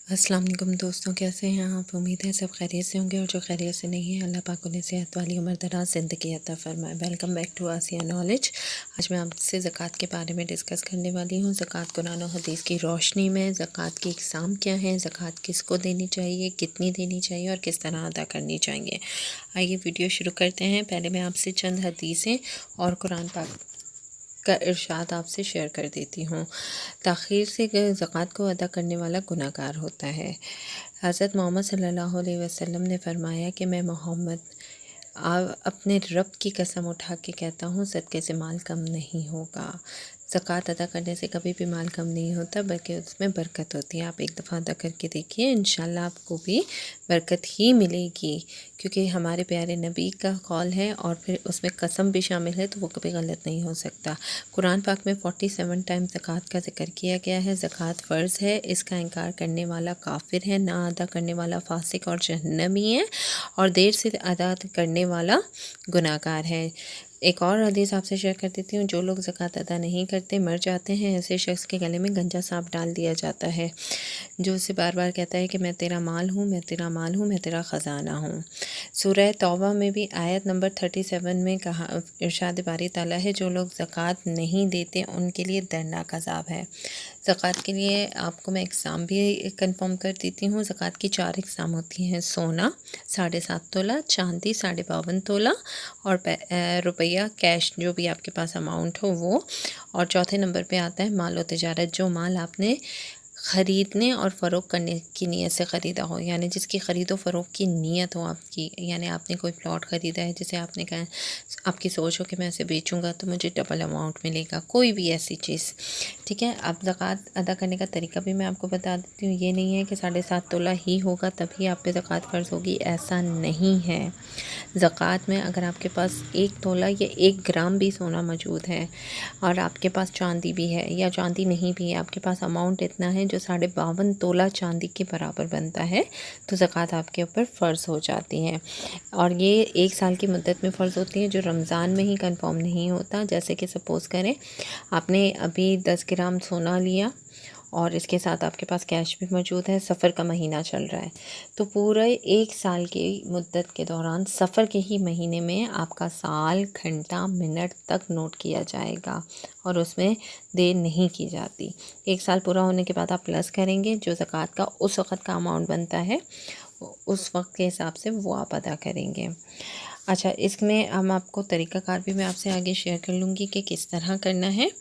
अस्सलाम वालेकुम दोस्तों, कैसे हैं आप। उम्मीद है सब खैरियत से होंगे और जो खैरियत से नहीं है अल्लाह पाक उन्हें सेहत वाली उम्र दराज ज़िंदगी अता फरमाए। Welcome back to Asia knowledge. आज मैं आपसे ज़कात के बारे में डिस्कस करने वाली हूँ। ज़कात कुरान और हदीस की रोशनी में ज़कात की इक़साम क्या है, ज़कात किसको देनी चाहिए, कितनी देनी चाहिए और किस तरह अदा करनी चाहिए। आइए वीडियो शुरू करते हैं। पहले मैं आपसे चंद हदीसें और कुरान पाक का इरशाद आपसे शेयर कर देती हूँ। ताख़ीर से ज़कात को अदा करने वाला गुनाहगार होता है। हज़रत मोहम्मद सल्लल्लाहु अलैहि वसल्लम ने फ़रमाया कि मैं मोहम्मद अपने रब की कसम उठा के कहता हूँ, सदक़े से माल कम नहीं होगा। ज़कात अदा करने से कभी भी माल कम नहीं होता, बल्कि उसमें बरकत होती है। आप एक दफ़ा अदा करके देखिए, इंशाल्लाह आपको भी बरकत ही मिलेगी, क्योंकि हमारे प्यारे नबी का कौल है और फिर उसमें कसम भी शामिल है, तो वो कभी गलत नहीं हो सकता। कुरान पाक में 47 टाइम ज़कात का ज़िक्र किया गया है। ज़कात फ़र्ज़ है, इसका इनकार करने वाला काफिर है, ना अदा करने वाला फासिक और जहन्नमी है, और देर से अदा करने वाला गुनाहगार है। एक और हदीस आपसे शेयर कर देती हूँ। जो लोग ज़कात अदा नहीं करते मर जाते हैं, ऐसे शख्स के गले में गंजा सांप डाल दिया जाता है, जो उसे बार बार कहता है कि मैं तेरा माल हूँ, मैं तेरा माल हूँ, मैं तेरा ख़जाना हूँ। सूरह तौबा में भी आयत नंबर 37 में कहा, इरशाद बारी ताला है, जो लोग ज़कात नहीं देते उनके लिए दर्दनाक अज़ाब है। ज़कात के लिए आपको मैं इक़साम भी कंफर्म कर देती हूँ। ज़कात की 4 इक़साम होती हैं: सोना 7.5 तोला, चांदी 52.5 तोला, और रुपया कैश जो भी आपके पास अमाउंट हो वो। और चौथे नंबर पे आता है माल व तिजारत, जो माल आपने ख़रीदने और फ़रोग़ करने की नीयत से ख़रीदा हो, यानी जिसकी ख़रीद व फ़रोग़ की नीयत हो आपकी। यानी आपने कोई प्लॉट ख़रीदा है, जिसे आपने कहा, आपकी सोच हो कि मैं इसे बेचूंगा तो मुझे डबल अमाउंट मिलेगा, कोई भी ऐसी चीज़, ठीक है। अब ज़कात अदा करने का तरीका भी मैं आपको बता देती हूँ। ये नहीं है कि 7.5 तोला ही होगा तभी आप पे ज़कात फ़र्ज़ होगी, ऐसा नहीं है। ज़कात में अगर आपके पास 1 तोला या 1 ग्राम भी सोना मौजूद है, और आपके पास चांदी भी है या चांदी नहीं भी है, आपके पास अमाउंट इतना है जो 52.5 तोला चांदी के बराबर बनता है, तो ज़कात आपके ऊपर फ़र्ज़ हो जाती है। और ये 1 साल की मुद्दत में फ़र्ज़ होती है, जो रमज़ान में ही कंफर्म नहीं होता। जैसे कि सपोज़ करें आपने अभी 10 ग्राम सोना लिया और इसके साथ आपके पास कैश भी मौजूद है, सफ़र का महीना चल रहा है, तो पूरे 1 साल की मुद्दत के दौरान सफ़र के ही महीने में आपका साल, घंटा, मिनट तक नोट किया जाएगा और उसमें देर नहीं की जाती। 1 साल पूरा होने के बाद आप प्लस करेंगे, जो ज़कात का उस वक़्त का अमाउंट बनता है, उस वक्त के हिसाब से वो आप अदा करेंगे। अच्छा, इसमें हम आपको तरीक़ाकार भी मैं आपसे आगे शेयर कर लूँगी कि किस तरह करना है।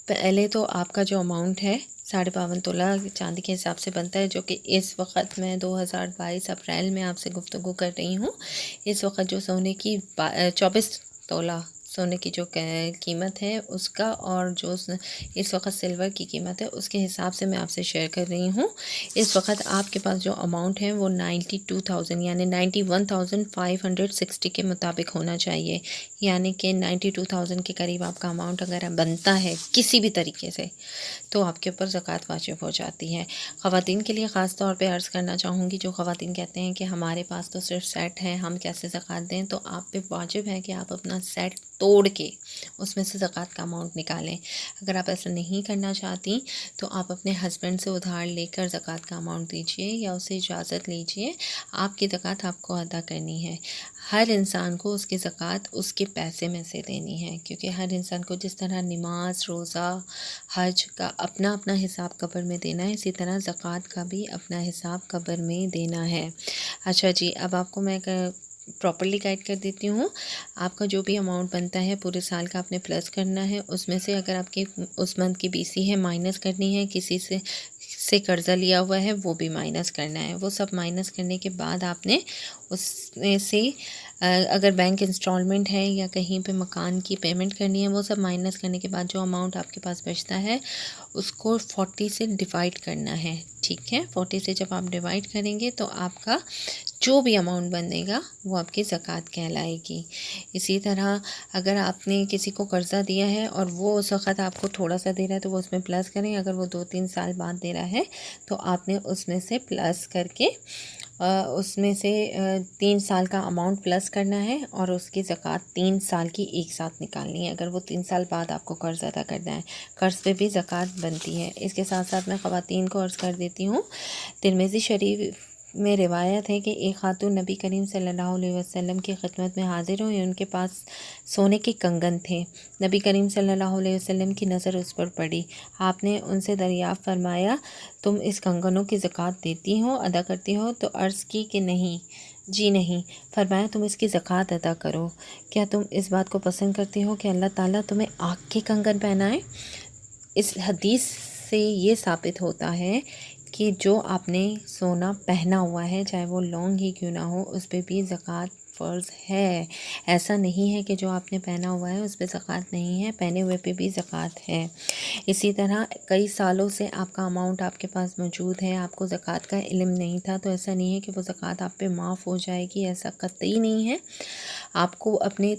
पहले तो आपका जो अमाउंट है 52.5 तोला चांदी के हिसाब से बनता है, जो कि इस वक्त मैं 2022 अप्रैल में आपसे गुफ्तगू कर रही हूँ। इस वक्त जो सोने की 24 तोला सोने की जो कीमत है उसका, और जो इस वक्त सिल्वर की कीमत है उसके हिसाब से मैं आपसे शेयर कर रही हूँ। इस वक्त आपके पास जो अमाउंट है वो 92,000 यानी 91,560 के मुताबिक होना चाहिए। यानी कि 92,000 के करीब आपका अमाउंट अगर बनता है किसी भी तरीके से, तो आपके ऊपर ज़कात वाजिब हो जाती है। ख़वातीन के लिए ख़ास तौर पे अर्ज़ करना चाहूँगी, जो ख़वातीन कहते हैं कि हमारे पास तो सिर्फ सेट है, हम कैसे ज़कात दें, तो आप पे वाजिब है कि आप अपना सेट तोड़ के उसमें से ज़कात का अमाउंट निकालें। अगर आप ऐसा नहीं करना चाहती तो आप अपने हस्बैंड से उधार लेकर ज़कात का अमाउंट दीजिए या उससे इजाज़त लीजिए। आपकी ज़कात आपको अदा करनी है। हर इंसान को उसकी ज़कात उसके पैसे में से देनी है, क्योंकि हर इंसान को जिस तरह नमाज, रोज़ा, हज का अपना अपना हिसाब कब्र में देना है, इसी तरह ज़कात का भी अपना हिसाब कब्र में देना है। अच्छा जी, अब आपको मैं प्रॉपर्ली गाइड कर देती हूँ। आपका जो भी अमाउंट बनता है पूरे साल का आपने प्लस करना है। उसमें से अगर आपकी उस मंथ की बीसी है माइनस करनी है, किसी से कर्ज़ा लिया हुआ है वो भी माइनस करना है। वो सब माइनस करने के बाद आपने उसमें से अगर बैंक इंस्टॉलमेंट है या कहीं पे मकान की पेमेंट करनी है, वो सब माइनस करने के बाद जो अमाउंट आपके पास बचता है उसको 40 से डिवाइड करना है, ठीक है। 40 से जब आप डिवाइड करेंगे तो आपका जो भी अमाउंट बनेगा वो आपकी ज़कात कहलाएगी। इसी तरह अगर आपने किसी को कर्ज़ा दिया है और वो उस वक़्त आपको थोड़ा सा दे रहा है तो वो उसमें प्लस करें। अगर वो 2-3 साल बाद दे रहा है तो आपने उसमें से प्लस करके उसमें से 3 साल का अमाउंट प्लस करना है और उसकी ज़कात 3 साल की एक साथ निकालनी है। अगर वो 3 साल बाद आपको कर्ज़ अदा करना है, कर्ज़ पे भी ज़कात बनती है। इसके साथ साथ मैं ख़वातीन को अर्ज़ कर देती हूँ, तिरमिज़ी शरीफ में रिवायत है कि एक खातून नबी करीम सल्लल्लाहु अलैहि वसल्लम की खिदमत में हाज़िर हुई। उनके पास सोने के कंगन थे। नबी करीम सल्लल्लाहु अलैहि वसल्लम की नज़र उस पर पड़ी। आपने उनसे दरियाफ़्त फरमाया, तुम इस कंगनों की ज़कात देती हो, अदा करती हो? तो अर्ज़ की कि नहीं, जी नहीं। फरमाया, तुम इसकी ज़कात अदा करो। क्या तुम इस बात को पसंद करती हो कि अल्लाह ताला तुम्हें आँख के कंगन पहनाए? इस हदीस से ये साबित होता है कि जो आपने सोना पहना हुआ है, चाहे वो लॉन्ग ही क्यों ना हो, उस पे भी ज़कात फ़र्ज़ है। ऐसा नहीं है कि जो आपने पहना हुआ है उस पे ज़कात नहीं है, पहने हुए पे भी ज़कात है। इसी तरह कई सालों से आपका अमाउंट आपके पास मौजूद है, आपको ज़कात का इल्म नहीं था, तो ऐसा नहीं है कि वो ज़कात आप पे माफ़ हो जाएगी, ऐसा कतई नहीं है। आपको अपने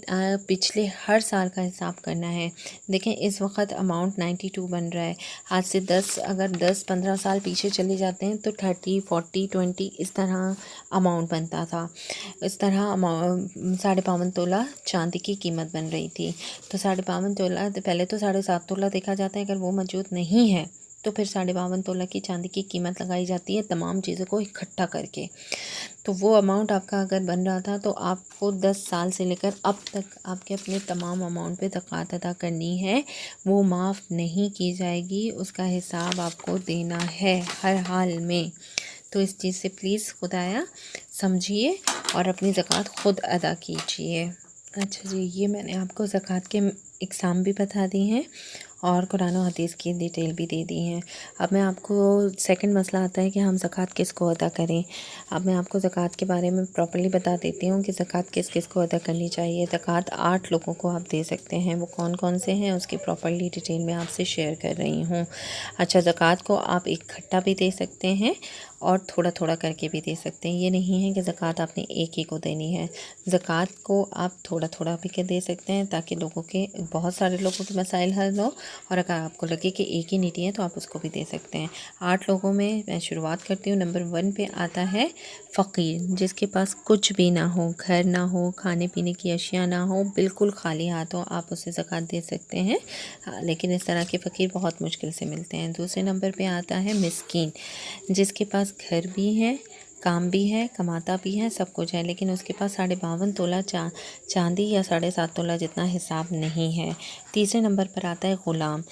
पिछले हर साल का हिसाब करना है। देखें, इस वक्त अमाउंट 92 बन रहा है। आज से 10-15 साल पीछे चले जाते हैं तो 30, 40, 20 इस तरह अमाउंट बनता था। इस तरह 52.5 तोला चांदी की कीमत बन रही थी। तो 52.5 तोला, पहले तो 7.5 तोला देखा जाता है। अगर वो मौजूद नहीं है तो फिर 52.5 तोला की चांदी की कीमत लगाई जाती है, तमाम चीज़ों को इकट्ठा करके। तो वो अमाउंट आपका अगर बन रहा था तो आपको 10 साल से लेकर अब तक आपके अपने तमाम अमाउंट पे ज़कात अदा करनी है। वो माफ़ नहीं की जाएगी, उसका हिसाब आपको देना है हर हाल में। तो इस चीज़ से प्लीज़ खुदाया समझिए और अपनी ज़कात ख़ुद अदा कीजिए। अच्छा जी, ये मैंने आपको ज़कात के इक़साम भी बता दी हैं और कुरान और हदीस की डिटेल भी दे दी हैं। अब मैं आपको सेकंड मसला आता है कि हम ज़कात किसको अदा करें। अब मैं आपको ज़कात के बारे में प्रॉपर्ली बता देती हूँ कि ज़कात किस किस को अदा करनी चाहिए। ज़कात 8 लोगों को आप दे सकते हैं। वो कौन कौन से हैं उसकी प्रॉपर्ली डिटेल मैं आपसे शेयर कर रही हूँ। अच्छा, ज़कात को आप इकट्ठा भी दे सकते हैं और थोड़ा थोड़ा करके भी दे सकते हैं। ये नहीं है कि ज़कात आपने एक ही को देनी है। ज़कात को आप थोड़ा थोड़ा भी दे सकते हैं ताकि लोगों के, बहुत सारे लोगों के मसाइल हल हो। और अगर आपको लगे कि एक ही नीति है तो आप उसको भी दे सकते हैं। 8 लोगों में मैं शुरुआत करती हूँ। नंबर 1 पे आता है फ़कीर, जिसके पास कुछ भी ना हो, घर ना हो, खाने पीने की अशिया ना हो, बिल्कुल खाली हाथ हो, आप उसे ज़कात दे सकते हैं। लेकिन इस तरह के फ़कीर बहुत मुश्किल से मिलते हैं। दूसरे नंबर पे आता है मिस्कीन, जिसके पास घर भी है, काम भी है, कमाता भी है, सब कुछ है, लेकिन उसके पास 52.5 तोला चांदी या 7.5 तोला जितना हिसाब नहीं है। तीसरे नंबर पर आता है ग़ुलाम,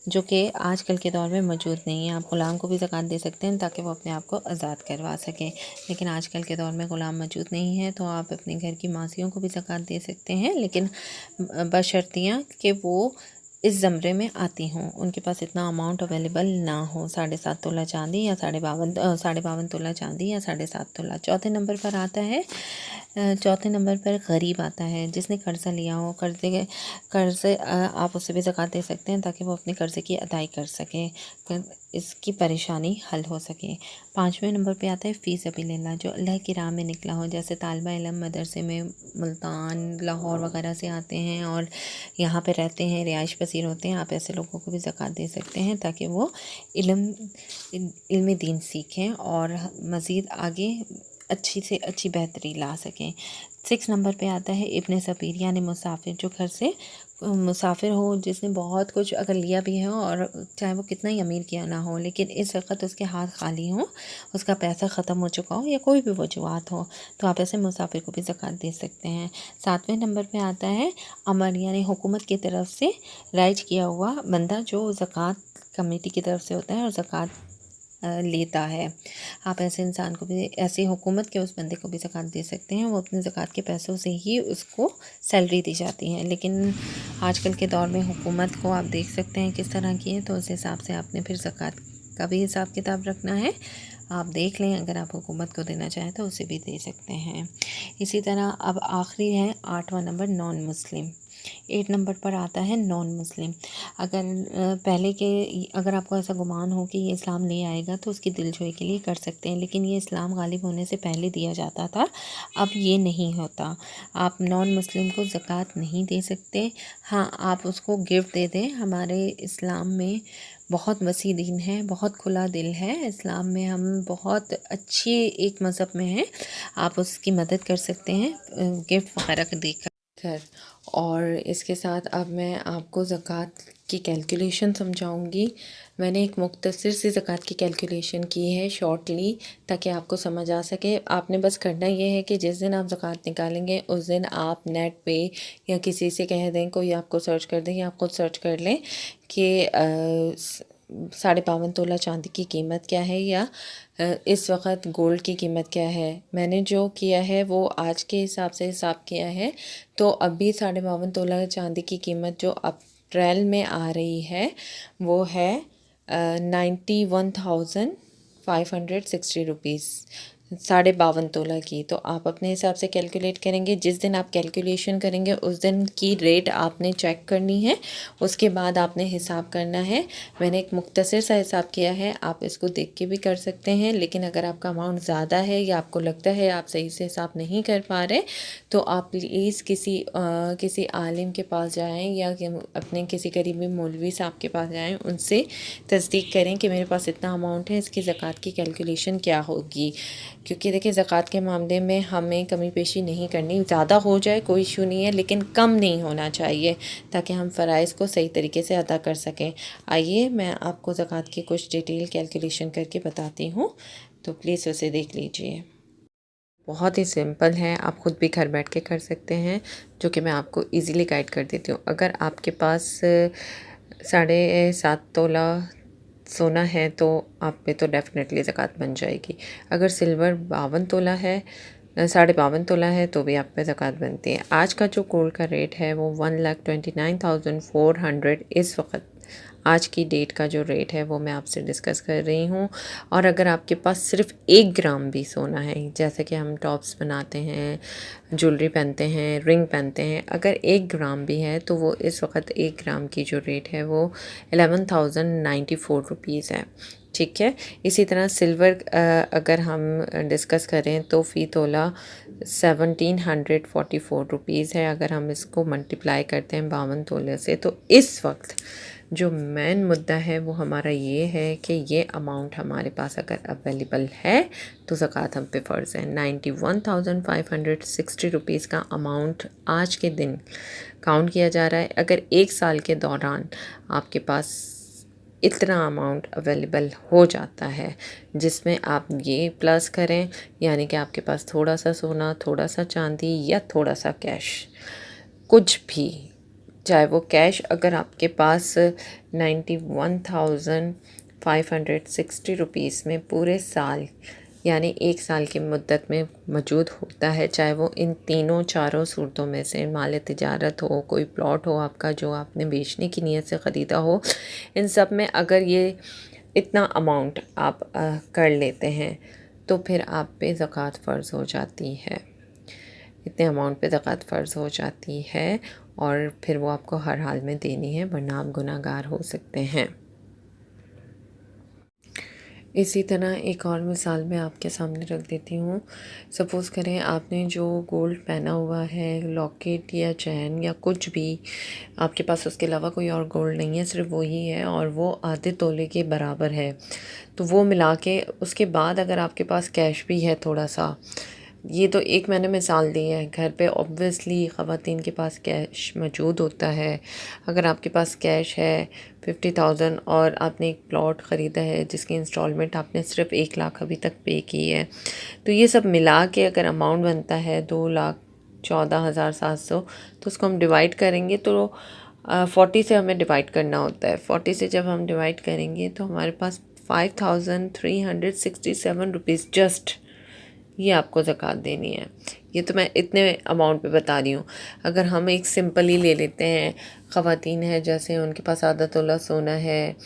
जो कि आजकल के दौर में मौजूद नहीं है। आप ग़ुलाम को भी ज़कात दे सकते हैं ताकि वो अपने आप को आज़ाद करवा सके, लेकिन आजकल के दौर में ग़ुलाम मौजूद नहीं है। तो आप अपने घर की मासियों को भी ज़कात दे सकते हैं, लेकिन बशर्तियाँ कि वो इस ज़मरे में आती हों, उनके पास इतना अमाउंट अवेलेबल ना हो, 7.5 तोला चांदी या 52 तोला चांदी या 7.5 तोला। चौथे नंबर पर आता है गरीब आता है, जिसने कर्ज़ा लिया हो। कर्ज़े आप उसे भी ज़कात दे सकते हैं ताकि वो अपने कर्ज़े की अदाई कर सके, इसकी परेशानी हल हो सके। 5वें नंबर पे आता है फ़ी सबिलिल्लाह, जो अल्लाह की राह में निकला हो। जैसे तालिबा इल्म मदरसे में मुल्तान, लाहौर वगैरह से आते हैं और यहाँ पे रहते हैं, रिहाइश पसीर होते हैं। आप ऐसे लोगों को भी ज़कात दे सकते हैं ताकि वो इल्म दीन सीखें और मज़ीद आगे अच्छी से अच्छी बेहतरी ला सकें। 6 नंबर पे आता है इब्न सबील, यानी मुसाफिर, जो घर से मुसाफिर हो, जिसने बहुत कुछ अगर लिया भी है और चाहे वो कितना ही अमीर किया ना हो, लेकिन इस वक्त उसके हाथ खाली हों, उसका पैसा ख़त्म हो चुका हो या कोई भी वजूहात हो, तो आप ऐसे मुसाफिर को भी ज़कात दे सकते हैं। 7वें नंबर पे आता है अमर, यानी हुकूमत की तरफ से राइज किया हुआ बंदा, जो ज़कात कमेटी की तरफ से होता है और ज़कात लेता है। आप ऐसे इंसान को भी, ऐसी हुकूमत के उस बंदे को भी ज़कात दे सकते हैं। वो अपने ज़कात के पैसों से ही उसको सैलरी दी जाती है, लेकिन आजकल के दौर में हुकूमत को आप देख सकते हैं किस तरह की है, तो उस हिसाब से आपने फिर ज़कात का भी हिसाब किताब रखना है। आप देख लें, अगर आप हुकूमत को देना चाहें तो उसे भी दे सकते हैं। इसी तरह अब आखिरी है 8वां नंबर, नॉन मुस्लिम। 8 नंबर पर आता है नॉन मुस्लिम। अगर आपको ऐसा गुमान हो कि ये इस्लाम ले आएगा तो उसकी दिलजोई के लिए कर सकते हैं, लेकिन ये इस्लाम गालिब होने से पहले दिया जाता था, अब ये नहीं होता। आप नॉन मुस्लिम को ज़कात नहीं दे सकते। हाँ, आप उसको गिफ्ट दे दें। हमारे इस्लाम में बहुत वसी दीन है, बहुत खुला दिल है। इस्लाम में हम बहुत अच्छी एक मज़हब में हैं। आप उसकी मदद कर सकते हैं गिफ्ट वगैरह देकर। और इसके साथ अब मैं आपको ज़कात की कैलकुलेशन समझाऊंगी। मैंने एक मुख्तसर सी ज़कात की कैलकुलेशन की है शॉर्टली, ताकि आपको समझ आ सके। आपने बस करना ये है कि जिस दिन आप ज़कात निकालेंगे उस दिन आप नेट पे या किसी से कह दें, कोई आपको सर्च कर दें या आप खुद सर्च कर लें कि 52.5 तोला चांदी की कीमत क्या है या इस वक्त गोल्ड की कीमत क्या है। मैंने जो किया है वो आज के हिसाब से हिसाब किया है। तो अभी 52.5 तोला चांदी की कीमत जो अप्रैल में आ रही है वो है 91,560 रुपीज़, 52.5 तोला की। तो आप अपने हिसाब से कैलकुलेट करेंगे। जिस दिन आप कैलकुलेशन करेंगे उस दिन की रेट आपने चेक करनी है, उसके बाद आपने हिसाब करना है। मैंने एक मुख्तसर सा हिसाब किया है, आप इसको देख के भी कर सकते हैं। लेकिन अगर आपका अमाउंट ज़्यादा है या आपको लगता है आप सही से हिसाब नहीं कर पा रहे, तो आप प्लीज़ किसी आलिम के पास जाएं या अपने किसी करीबी मौलवी साहब के पास जाएं, उनसे तस्दीक करें कि मेरे पास इतना अमाउंट है, इसकी ज़कात की कैलकुलेशन क्या होगी। क्योंकि देखिए, ज़कात के मामले में हमें कमी पेशी नहीं करनी। ज़्यादा हो जाए कोई इशू नहीं है, लेकिन कम नहीं होना चाहिए, ताकि हम फ़राइज़ को सही तरीके से अदा कर सकें। आइए मैं आपको ज़कात की कुछ डिटेल कैलकुलेशन करके बताती हूँ, तो प्लीज़ उसे देख लीजिए। बहुत ही सिंपल है, आप ख़ुद भी घर बैठ के कर सकते हैं, जो कि मैं आपको इजीली गाइड कर देती हूँ। अगर आपके पास 7.5 तोला सोना है तो आप पे तो डेफ़िनेटली ज़कात बन जाएगी। अगर सिल्वर 52 तोला है, 52.5 तोला है, तो भी आप पे ज़कात बनती है। आज का जो गोल्ड का रेट है वो 1,29,400 इस वक्त आज की डेट का जो रेट है वो मैं आपसे डिस्कस कर रही हूँ। और अगर आपके पास सिर्फ 1 ग्राम भी सोना है, जैसे कि हम टॉप्स बनाते हैं, ज्वेलरी पहनते हैं, रिंग पहनते हैं, अगर 1 ग्राम भी है तो वो इस वक्त 1 ग्राम की जो रेट है वो 11,094 रुपीज़ है। ठीक है। इसी तरह सिल्वर अगर हम डिस्कस करें तो फ़ी तोला 1,744 रुपीज़ है। अगर हम इसको मल्टीप्लाई करते हैं 52 तोले से, तो इस वक्त जो मेन मुद्दा है वो हमारा ये है कि ये अमाउंट हमारे पास अगर अवेलेबल है तो ज़कात हम पे फ़र्ज़ है। 91,560 रुपीज़ का अमाउंट आज के दिन काउंट किया जा रहा है। अगर 1 साल के दौरान आपके पास इतना अमाउंट अवेलेबल हो जाता है, जिसमें आप ये प्लस करें, यानी कि आपके पास थोड़ा सा सोना, थोड़ा सा चांदी या थोड़ा सा कैश, कुछ भी, चाहे वो कैश अगर आपके पास 91,560 रुपीज़ में पूरे साल यानी 1 साल की मुद्दत में मौजूद होता है, चाहे वो इन तीनों चारों सूरतों में से माल तिजारत हो, कोई प्लॉट हो आपका जो आपने बेचने की नीयत से ख़रीदा हो, इन सब में अगर ये इतना अमाउंट आप कर लेते हैं तो फिर आप पे ज़कात फ़र्ज़ हो जाती है। इतने अमाउंट पे ज़कात फ़र्ज़ हो जाती है और फिर वो आपको हर हाल में देनी है, वरना आप गुनाहगार हो सकते हैं। इसी तरह एक और मिसाल मैं आपके सामने रख देती हूँ। सपोज़ करें आपने जो गोल्ड पहना हुआ है, लॉकेट या चैन या कुछ भी, आपके पास उसके अलावा कोई और गोल्ड नहीं है, सिर्फ वही है और वो आधे तोले के बराबर है। तो वो मिला के उसके बाद अगर आपके पास कैश भी है थोड़ा सा, ये तो एक मैंने मिसाल दी है। घर पे ऑब्वियसली ख़वातीन के पास कैश मौजूद होता है। अगर आपके पास कैश है 50,000 और आपने एक प्लॉट ख़रीदा है जिसकी इंस्टॉलमेंट आपने सिर्फ 1 लाख अभी तक पे की है, तो ये सब मिला के अगर अमाउंट बनता है 2,14,700, तो उसको हम डिवाइड करेंगे तो 40 से हमें डिवाइड करना होता है। 40 से जब हम डिवाइड करेंगे तो हमारे पास 5,367 रुपीज़ जस्ट ये आपको ज़कात देनी है। ये तो मैं इतने अमाउंट पे बता रही हूँ। अगर हम एक सिंपल ही ले लेते हैं, ख़वातीन है जैसे उनके पास आधा तोला सोना है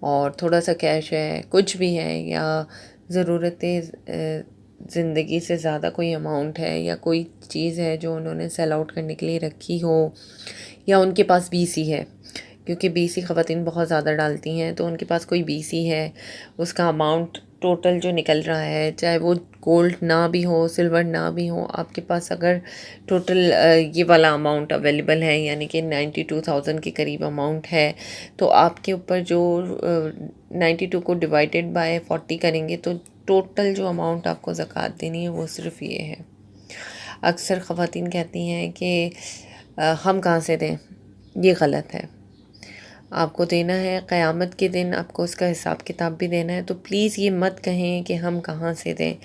और थोड़ा सा कैश है, कुछ भी है, या ज़रूरतें ज़िंदगी से ज़्यादा कोई अमाउंट है या कोई चीज़ है जो उन्होंने सेल आउट करने के लिए रखी हो, या उनके पास बीसी है, क्योंकि बीसी ख़वातीन बहुत ज़्यादा डालती हैं, तो उनके पास कोई बीसी है, उसका अमाउंट टोटल जो निकल रहा है, चाहे वो गोल्ड ना भी हो, सिल्वर ना भी हो, आपके पास अगर टोटल ये वाला अमाउंट अवेलेबल है, यानी कि 92,000 के करीब अमाउंट है, तो आपके ऊपर जो 92 को डिवाइडेड बाय 40 करेंगे तो टोटल जो अमाउंट आपको ज़कात देनी है वो सिर्फ ये है। अक्सर ख़वातीन कहती हैं कि हम कहाँ से दें, ये गलत है। आपको देना है, क़यामत के दिन आपको उसका हिसाब किताब भी देना है, तो प्लीज़ ये मत कहें कि हम कहाँ से दें।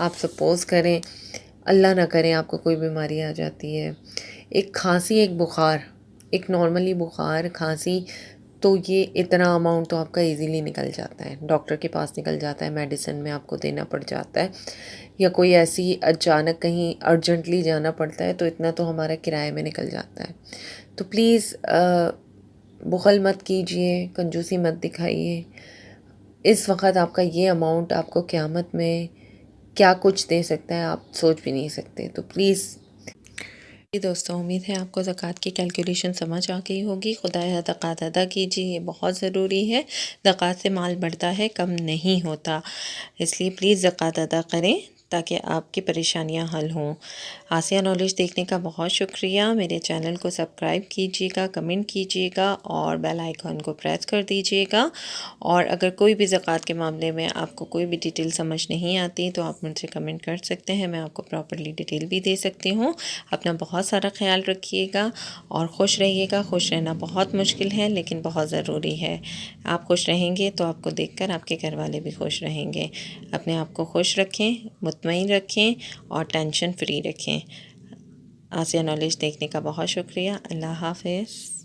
आप सपोज़ करें, अल्लाह ना करे आपको कोई बीमारी आ जाती है, एक खांसी, एक बुखार, एक नॉर्मली बुखार खांसी, तो ये इतना अमाउंट तो आपका इजीली निकल जाता है, डॉक्टर के पास निकल जाता है, मेडिसिन में आपको देना पड़ जाता है, या कोई ऐसी अचानक कहीं अर्जेंटली जाना पड़ता है तो इतना तो हमारा किराए में निकल जाता है। तो प्लीज़ बुख़ल मत कीजिए, कंजूसी मत दिखाइए। इस वक्त आपका ये अमाउंट आपको क़यामत में क्या कुछ दे सकता है आप सोच भी नहीं सकते। तो प्लीज़ दोस्तों, उम्मीद है आपको ज़कात की कैलकुलेशन समझ आ गई होगी। खुदाया ज़कात अदा कीजिए, ये बहुत ज़रूरी है। ज़कात से माल बढ़ता है, कम नहीं होता, इसलिए प्लीज़ ज़कात अदा करें ताकि आपकी परेशानियां हल हों। आसिया नॉलेज देखने का बहुत शुक्रिया। मेरे चैनल को सब्सक्राइब कीजिएगा, कमेंट कीजिएगा और बेल आइकॉन को प्रेस कर दीजिएगा। और अगर कोई भी ज़कात के मामले में आपको कोई भी डिटेल समझ नहीं आती तो आप मुझसे कमेंट कर सकते हैं, मैं आपको प्रॉपर्ली डिटेल भी दे सकती हूँ। अपना बहुत सारा ख्याल रखिएगा और खुश रहिएगा। खुश रहना बहुत मुश्किल है लेकिन बहुत ज़रूरी है। आप खुश रहेंगे तो आपको देखकर आपके घर वाले भी खुश रहेंगे। अपने आप को खुश रखें, मुतमईन रखें और टेंशन फ्री रखें। आसिया नॉलेज देखने का बहुत शुक्रिया। अल्लाह हाफ़िज़।